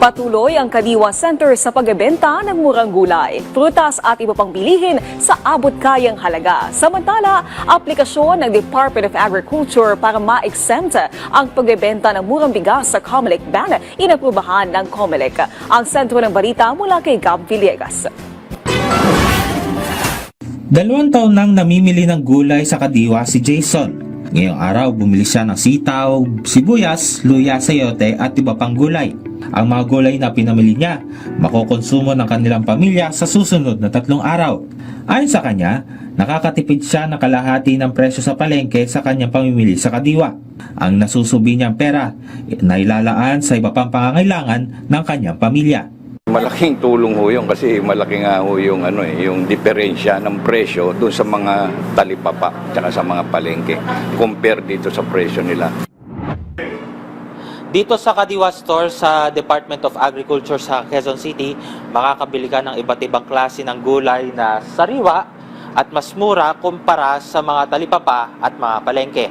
Patuloy ang Kadiwa Center sa pagbebenta ng murang gulay, prutas at iba pang bilihin sa abot-kayang halaga. Samantala, aplikasyon ng Department of Agriculture para ma-exempt ang pagbebenta ng murang bigas sa Comelec ban, inaprubahan ng Comelec. Ang sentro ng balita mula kay Gab Villegas. 2 taon nang namimili ng gulay sa Kadiwa si Jason. Ngayong araw, bumili siya ng sitaw, sibuyas, luya, sayote at iba pang gulay. Ang mga gulay na pinamili niya, makokonsumo ng kanilang pamilya sa susunod na 3 araw. Ayon sa kanya, nakakatipid siya ng kalahati ng presyo sa palengke sa kanyang pamimili sa Kadiwa. Ang nasusubi niyang pera na ilalaan sa iba pang pangangailangan ng kanyang pamilya. Malaking tulong ho yun kasi malaki nga ho yung, yung diferensya ng presyo doon sa mga talipapa at sa mga palengke compare dito sa presyo nila. Dito sa Kadiwa Store sa Department of Agriculture sa Quezon City, makakabili ka ng iba't ibang klase ng gulay na sariwa at mas mura kumpara sa mga talipapa at mga palengke.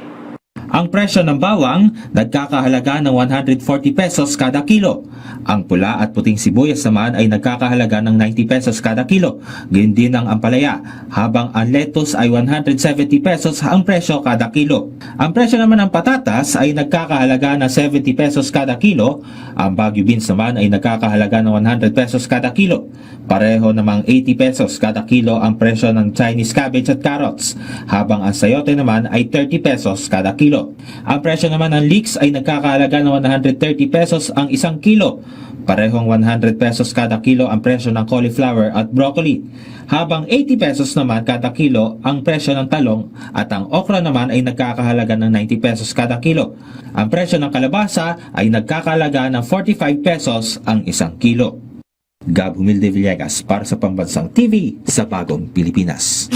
Ang presyo ng bawang nagkakahalaga ng 140 pesos kada kilo. Ang pula at puting sibuyas naman ay nagkakahalaga ng 90 pesos kada kilo. Gayun din ang ampalaya, habang ang lettuce ay 170 pesos ang presyo kada kilo. Ang presyo naman ng patatas ay nagkakahalaga ng 70 pesos kada kilo. Ang Baguio beans naman ay nagkakahalaga ng 100 pesos kada kilo. Pareho namang 80 pesos kada kilo ang presyo ng Chinese cabbage at carrots, habang ang sayote naman ay 30 pesos kada kilo. Ang presyo naman ng leeks ay nagkakahalaga ng 130 pesos ang 1 kilo. Parehong 100 pesos kada kilo ang presyo ng cauliflower at broccoli, habang 80 pesos naman kada kilo ang presyo ng talong, at ang okra naman ay nagkakahalaga ng 90 pesos kada kilo. Ang presyo ng kalabasa ay nagkakahalaga ng 45 pesos ang 1 kilo. Gab Humilde Villegas para sa Pambansang TV sa Bagong Pilipinas.